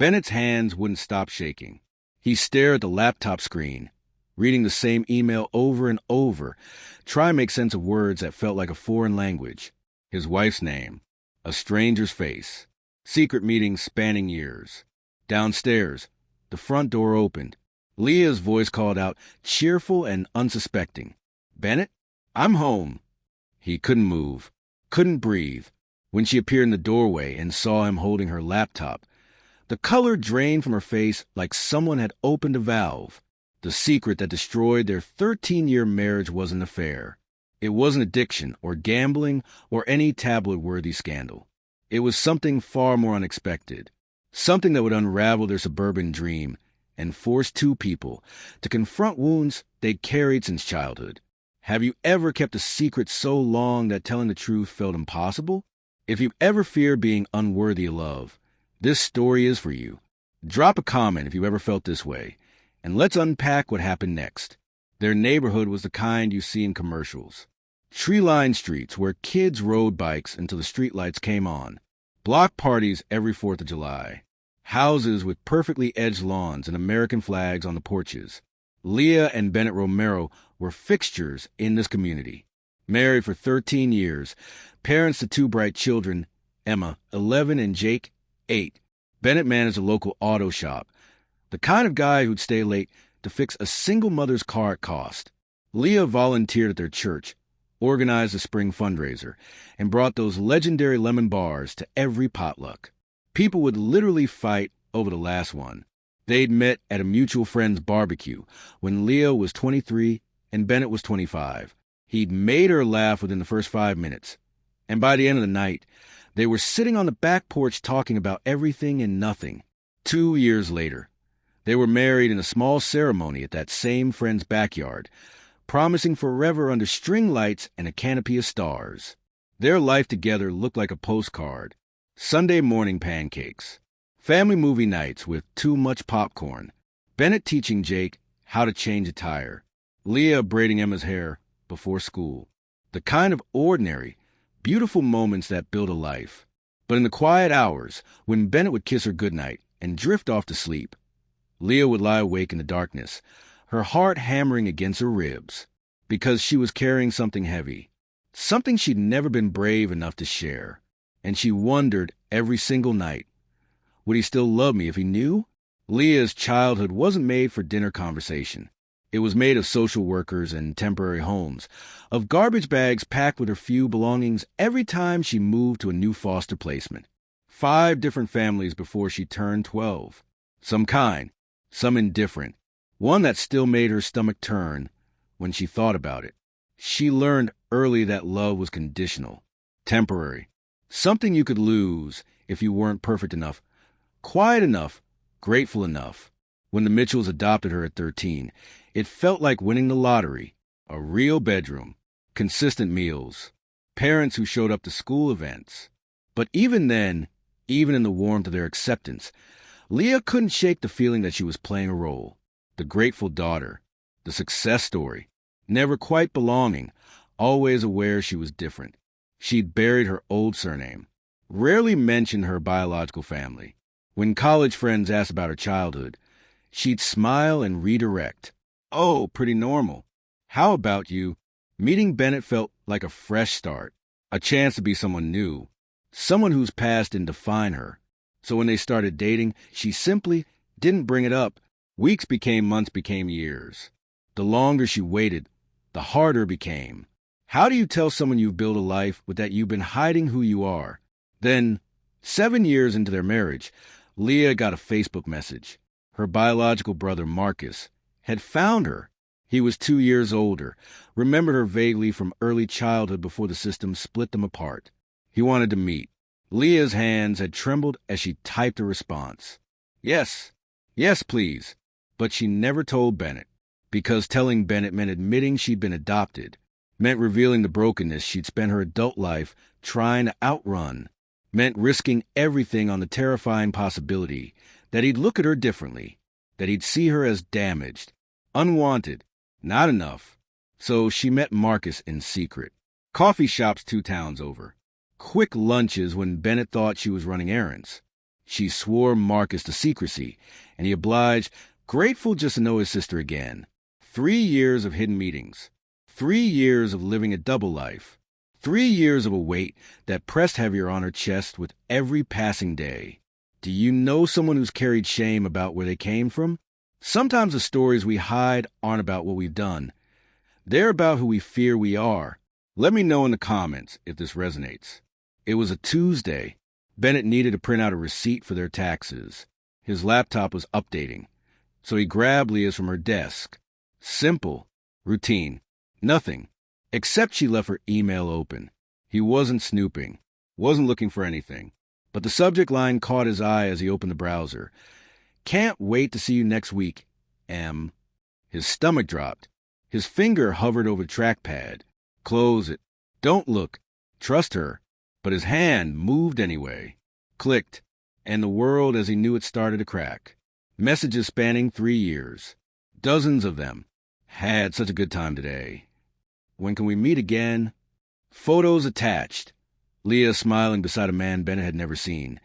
Bennett's hands wouldn't stop shaking. He stared at the laptop screen, reading the same email over and over, trying to make sense of words that felt like a foreign language. His wife's name, a stranger's face, secret meetings spanning years. Downstairs, the front door opened. Leah's voice called out, cheerful and unsuspecting. "Bennett, I'm home." He couldn't move, couldn't breathe. When she appeared in the doorway and saw him holding her laptop, the color drained from her face like someone had opened a valve. The secret that destroyed their 13-year marriage wasn't an affair. It wasn't addiction or gambling or any tabloid-worthy scandal. It was something far more unexpected, something that would unravel their suburban dream and force two people to confront wounds they'd carried since childhood. Have you ever kept a secret so long that telling the truth felt impossible? If you've ever feared being unworthy of love, this story is for you. Drop a comment if you ever felt this way, and let's unpack what happened next. Their neighborhood was the kind you see in commercials. Tree-lined streets where kids rode bikes until the streetlights came on. Block parties every 4th of July. Houses with perfectly edged lawns and American flags on the porches. Leah and Bennett Romero were fixtures in this community. Married for 13 years, parents to two bright children, Emma, 11, and Jake, 8. Bennett managed a local auto shop, the kind of guy who'd stay late to fix a single mother's car at cost. Leah volunteered at their church, organized a spring fundraiser, and brought those legendary lemon bars to every potluck. People would literally fight over the last one. They'd met at a mutual friend's barbecue when Leah was 23 and Bennett was 25. He'd made her laugh within the first 5 minutes, and by the end of the night, they were sitting on the back porch talking about everything and nothing. 2 years later, they were married in a small ceremony at that same friend's backyard, promising forever under string lights and a canopy of stars. Their life together looked like a postcard. Sunday morning pancakes. Family movie nights with too much popcorn. Bennett teaching Jake how to change a tire. Leah braiding Emma's hair before school. The kind of ordinary, beautiful moments that build a life. But in the quiet hours, when Bennett would kiss her goodnight and drift off to sleep, Leah would lie awake in the darkness, her heart hammering against her ribs, because she was carrying something heavy, something she'd never been brave enough to share. And she wondered every single night, would he still love me if he knew? Leah's childhood wasn't made for dinner conversation. It was made of social workers and temporary homes, of garbage bags packed with her few belongings every time she moved to a new foster placement. 5 different families before she turned 12. Some kind, some indifferent. One that still made her stomach turn when she thought about it. She learned early that love was conditional, temporary, something you could lose if you weren't perfect enough, quiet enough, grateful enough. When the Mitchells adopted her at 13, it felt like winning the lottery. A real bedroom, consistent meals, parents who showed up to school events. But even then, even in the warmth of their acceptance, Leah couldn't shake the feeling that she was playing a role. The grateful daughter, the success story, never quite belonging, always aware she was different. She'd buried her old surname, rarely mentioned her biological family. When college friends asked about her childhood, she'd smile and redirect. "Oh, pretty normal. How about you?" Meeting Bennett felt like a fresh start, a chance to be someone new, someone whose past didn't define her. So when they started dating, she simply didn't bring it up. Weeks became months, became years. The longer she waited, the harder it became. How do you tell someone you've built a life with that you've been hiding who you are? Then, 7 years into their marriage, Leah got a Facebook message. Her biological brother, Marcus, had found her. He was 2 years older, remembered her vaguely from early childhood before the system split them apart. He wanted to meet. Leah's hands had trembled as she typed a response. Yes, please. But she never told Bennett, because telling Bennett meant admitting she'd been adopted, meant revealing the brokenness she'd spent her adult life trying to outrun, meant risking everything on the terrifying possibility that he'd look at her differently, that he'd see her as damaged, unwanted, not enough. So she met Marcus in secret. Coffee shops 2 towns over. Quick lunches when Bennett thought she was running errands. She swore Marcus to secrecy, and he obliged, grateful just to know his sister again. 3 years of hidden meetings. 3 years of living a double life. 3 years of a weight that pressed heavier on her chest with every passing day. Do you know someone who's carried shame about where they came from? Sometimes the stories we hide aren't about what we've done. They're about who we fear we are. Let me know in the comments if this resonates. It was a Tuesday. Bennett needed to print out a receipt for their taxes. His laptop was updating, so he grabbed Leah's from her desk. Simple. Routine. Nothing. Except she left her email open. He wasn't snooping. Wasn't looking for anything. But the subject line caught his eye as he opened the browser. Can't wait to see you next week, M. His stomach dropped. His finger hovered over the trackpad. Close it. Don't look. Trust her. But his hand moved anyway. Clicked. And the world as he knew it started to crack. Messages spanning 3 years. Dozens of them. Had such a good time today. When can we meet again? Photos attached. Leah smiling beside a man Bennett had never seen.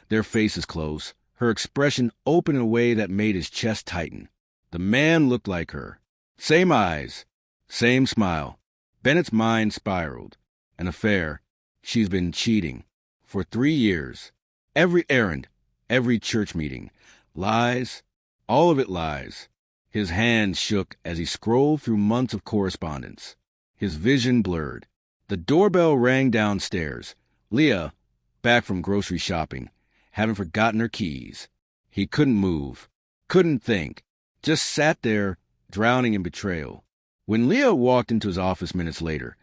Their faces close. Her expression open in a way that made his chest tighten. The man looked like her. Same eyes. Same smile. Bennett's mind spiraled. An affair. She's been cheating. For 3 years. Every errand. Every church meeting. Lies. All of it lies. His hand shook as he scrolled through months of correspondence. His vision blurred. The doorbell rang downstairs. Leah, back from grocery shopping, having forgotten her keys. He couldn't move. Couldn't think. Just sat there, drowning in betrayal. When Leah walked into his office minutes later,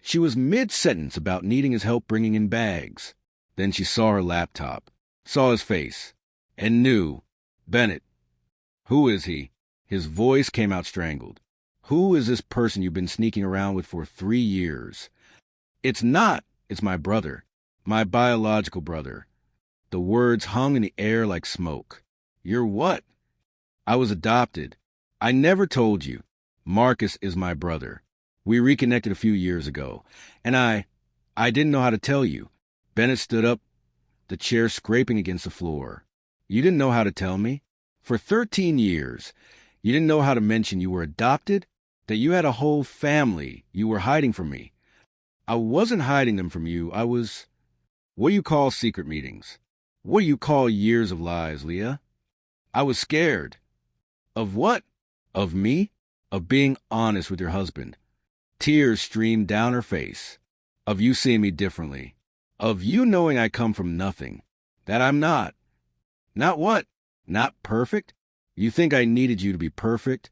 she was mid-sentence about needing his help bringing in bags. Then she saw her laptop, saw his face, and knew. Bennett. Who is he? His voice came out strangled. Who is this person you've been sneaking around with for 3 years? It's my brother. My biological brother. The words hung in the air like smoke. You're what? I was adopted. I never told you. Marcus is my brother. We reconnected a few years ago, and I didn't know how to tell you. Bennett stood up, the chair scraping against the floor. You didn't know how to tell me? For 13 years, you didn't know how to mention you were adopted? That you had a whole family you were hiding from me? I wasn't hiding them from you. I was... What do you call secret meetings? What do you call years of lies, Leah? I was scared. Of what? Of me? Of being honest with your husband. Tears streamed down her face. Of you seeing me differently. Of you knowing I come from nothing. That I'm not. Not what? Not perfect? You think I needed you to be perfect?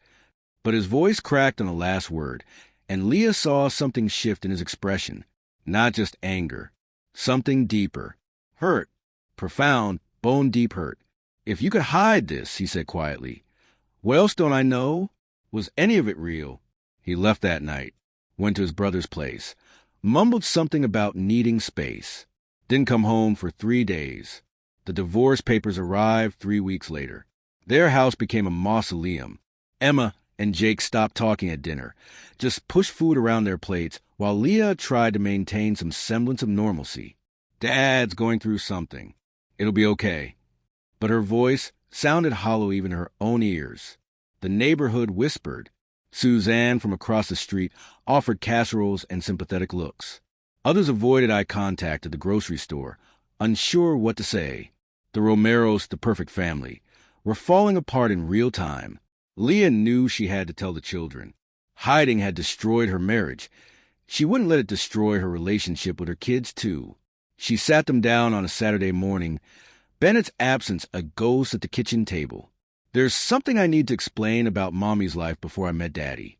But his voice cracked on the last word, and Leah saw something shift in his expression. Not just anger. Something deeper. Hurt. Profound, bone-deep hurt. If you could hide this, he said quietly. What else don't I know? Was any of it real? He left that night. Went to his brother's place. Mumbled something about needing space. Didn't come home for 3 days. The divorce papers arrived 3 weeks later. Their house became a mausoleum. Emma and Jake stopped talking at dinner, just pushed food around their plates while Leah tried to maintain some semblance of normalcy. Dad's going through something. It'll be okay. But her voice sounded hollow even in her own ears. The neighborhood whispered. Suzanne from across the street offered casseroles and sympathetic looks. Others avoided eye contact at the grocery store, unsure what to say. The Romeros, the perfect family, were falling apart in real time. Leah knew she had to tell the children. Hiding had destroyed her marriage. She wouldn't let it destroy her relationship with her kids, too. She sat them down on a Saturday morning, Bennett's absence a ghost at the kitchen table. There's something I need to explain about Mommy's life before I met Daddy.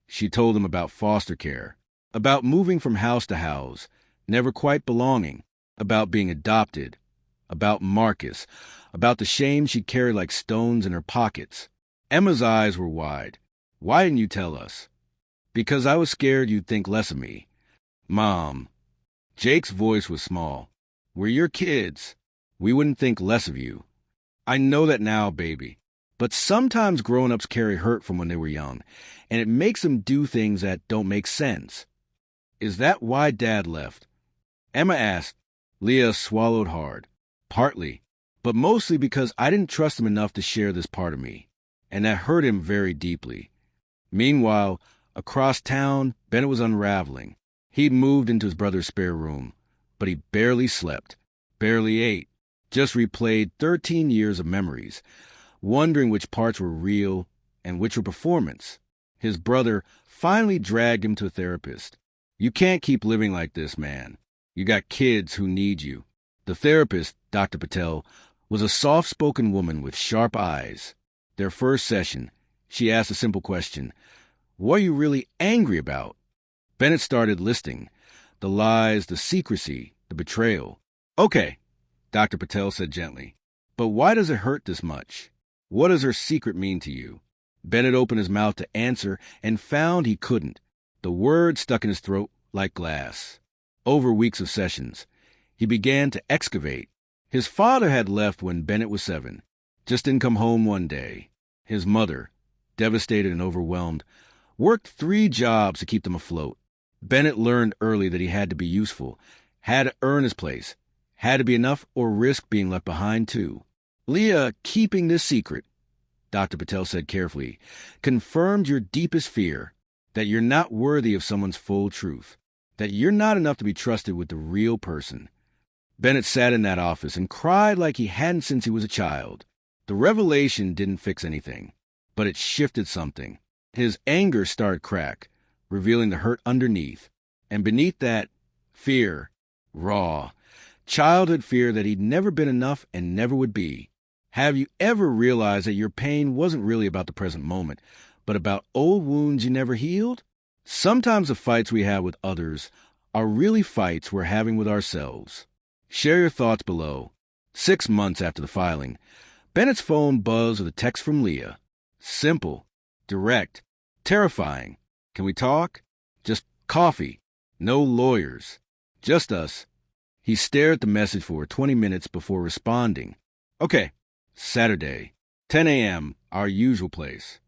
She told him about foster care, about moving from house to house, never quite belonging, about being adopted, about Marcus, about the shame she carried like stones in her pockets. Emma's eyes were wide. Why didn't you tell us? Because I was scared you'd think less of me. Mom. Jake's voice was small. We're your kids. We wouldn't think less of you. I know that now, baby. But sometimes grown-ups carry hurt from when they were young, and it makes them do things that don't make sense. Is that why Dad left? Emma asked. Leah swallowed hard. Partly. but mostly because I didn't trust him enough to share this part of me, and that hurt him very deeply. Meanwhile, across town, Bennett was unraveling. He'd moved into his brother's spare room, but he barely slept, barely ate, just replayed 13 years of memories, wondering which parts were real and which were performance. His brother finally dragged him to a therapist. "You can't keep living like this, man. You got kids who need you." The therapist, Dr. Patel, was a soft-spoken woman with sharp eyes. Their first session, she asked a simple question: "What are you really angry about?" Bennett started listing the lies, the secrecy, the betrayal. "Okay," Dr. Patel said gently, "but why does it hurt this much? What does her secret mean to you?" Bennett opened his mouth to answer and found he couldn't. The words stuck in his throat like glass. Over weeks of sessions, he began to excavate. His father had left when Bennett was 7, just didn't come home one day. His mother, devastated and overwhelmed, worked 3 jobs to keep them afloat. Bennett learned early that he had to be useful, had to earn his place, had to be enough or risk being left behind too. "Leah, keeping this secret," Dr. Patel said carefully, "confirmed your deepest fear, that you're not worthy of someone's full truth, that you're not enough to be trusted with the real person." Bennett sat in that office and cried like he hadn't since he was a child. The revelation didn't fix anything, but it shifted something. His anger started crack, revealing the hurt underneath. And beneath that, fear, raw, childhood fear that he'd never been enough and never would be. Have you ever realized that your pain wasn't really about the present moment, but about old wounds you never healed? Sometimes the fights we have with others are really fights we're having with ourselves. Share your thoughts below. 6 months after the filing, Bennett's phone buzzed with a text from Leah. Simple, direct, terrifying. "Can we talk? Just coffee. No lawyers. Just us." He stared at the message for 20 minutes before responding. "Okay, Saturday, 10 a.m., our usual place."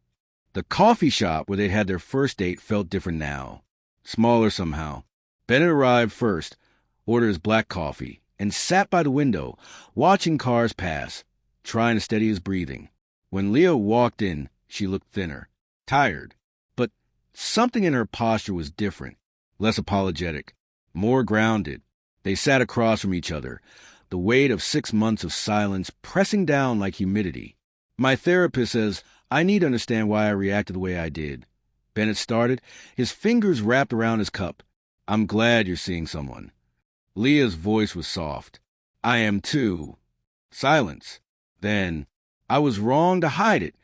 The coffee shop where they had their first date felt different now. Smaller somehow. Bennett arrived first, ordered his black coffee, and sat by the window, watching cars pass, trying to steady his breathing. When Leah walked in, she looked thinner, tired, but something in her posture was different, less apologetic, more grounded. They sat across from each other, the weight of 6 months of silence pressing down like humidity. "My therapist says I need to understand why I reacted the way I did." Bennett started, his fingers wrapped around his cup. "I'm glad you're seeing someone." Leah's voice was soft. "I am too." Silence. Then, "I was wrong to hide it,"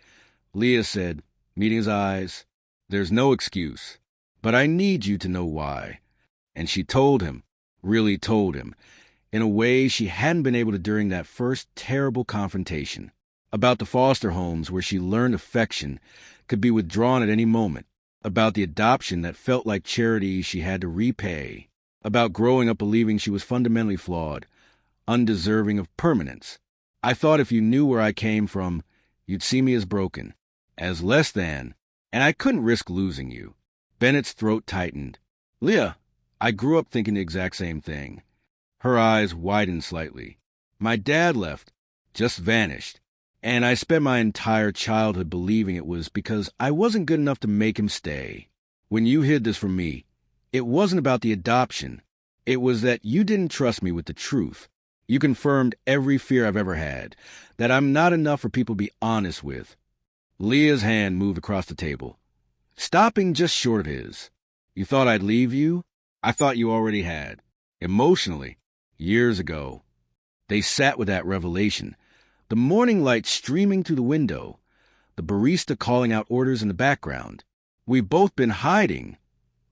Leah said, meeting his eyes. "There's no excuse, but I need you to know why." And she told him, really told him, in a way she hadn't been able to during that first terrible confrontation. About the foster homes where she learned affection could be withdrawn at any moment. About the adoption that felt like charity she had to repay. About growing up believing she was fundamentally flawed, undeserving of permanence. "I thought if you knew where I came from, you'd see me as broken, as less than, and I couldn't risk losing you." Bennett's throat tightened. "Leah, I grew up thinking the exact same thing." Her eyes widened slightly. "My dad left, just vanished, and I spent my entire childhood believing it was because I wasn't good enough to make him stay. When you hid this from me, it wasn't about the adoption. It was that you didn't trust me with the truth. You confirmed every fear I've ever had, that I'm not enough for people to be honest with." Leah's hand moved across the table, stopping just short of his. "You thought I'd leave you? I thought you already had. Emotionally. Years ago." They sat with that revelation, the morning light streaming through the window, the barista calling out orders in the background. "We've both been hiding,"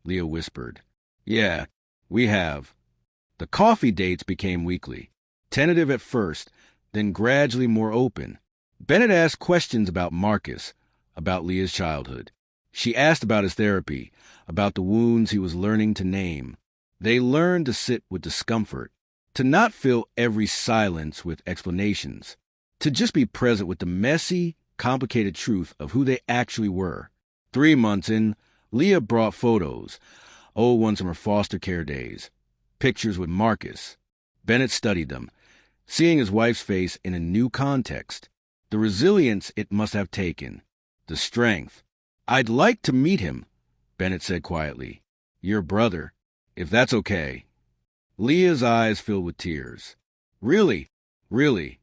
Leah whispered. "Yeah, we have." The coffee dates became weekly, tentative at first, then gradually more open. Bennett asked questions about Marcus, about Leah's childhood. She asked about his therapy, about the wounds he was learning to name. They learned to sit with discomfort, to not fill every silence with explanations, to just be present with the messy, complicated truth of who they actually were. 3 months in, Leah brought photos, old ones from her foster care days, pictures with Marcus. Bennett studied them, seeing his wife's face in a new context, the resilience it must have taken, the strength. "I'd like to meet him," Bennett said quietly. "Your brother, if that's okay." Leah's eyes filled with tears. "Really? Really?"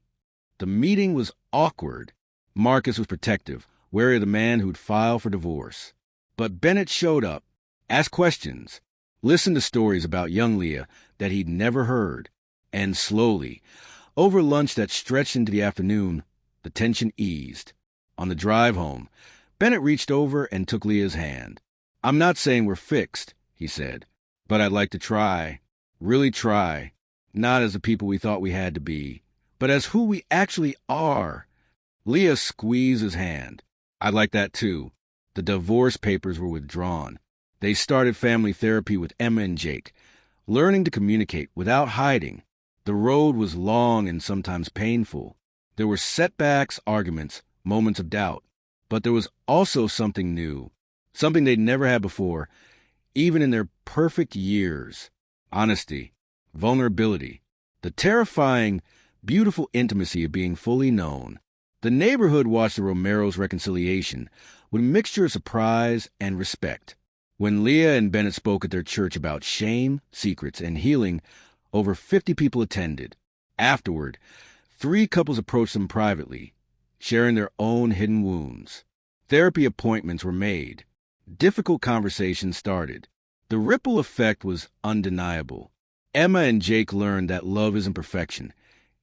The meeting was awkward. Marcus was protective, wary of the man who'd file for divorce. But Bennett showed up, asked questions, listened to stories about young Leah that he'd never heard, and slowly, over lunch that stretched into the afternoon, the tension eased. On the drive home, Bennett reached over and took Leah's hand. "I'm not saying we're fixed," he said, "but I'd like to try, really try, not as the people we thought we had to be, but as who we actually are." Leah squeezed his hand. "I'd like that too." The divorce papers were withdrawn. They started family therapy with Emma and Jake, learning to communicate without hiding. The road was long and sometimes painful. There were setbacks, arguments, moments of doubt. But there was also something new, something they'd never had before, even in their perfect years. Honesty, vulnerability, the terrifying, beautiful intimacy of being fully known. The neighborhood watched the Romero's reconciliation with a mixture of surprise and respect. When Leah and Bennett spoke at their church about shame, secrets, and healing, over 50 people attended. Afterward, 3 couples approached them privately, sharing their own hidden wounds. Therapy appointments were made. Difficult conversations started. The ripple effect was undeniable. Emma and Jake learned that love isn't perfection.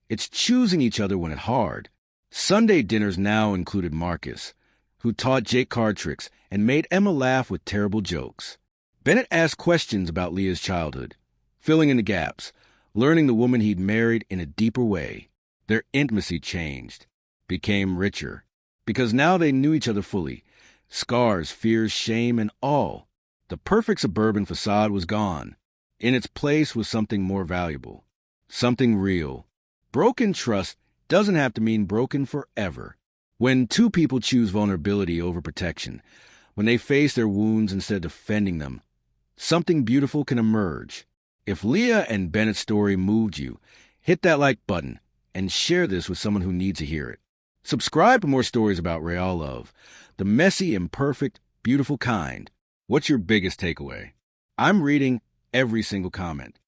It's choosing each other when it's hard. Sunday dinners now included Marcus, who taught Jake card tricks and made Emma laugh with terrible jokes. Bennett asked questions about Leah's childhood, filling in the gaps, learning the woman he'd married in a deeper way. Their intimacy changed, became richer, because now they knew each other fully. Scars, fears, shame, and all. The perfect suburban facade was gone. In its place was something more valuable, something real. Broken trust doesn't have to mean broken forever. When 2 people choose vulnerability over protection, when they face their wounds instead of defending them, something beautiful can emerge. If Leah and Bennett's story moved you, hit that like button and share this with someone who needs to hear it. Subscribe for more stories about real love, the messy, imperfect, beautiful kind. What's your biggest takeaway? I'm reading every single comment.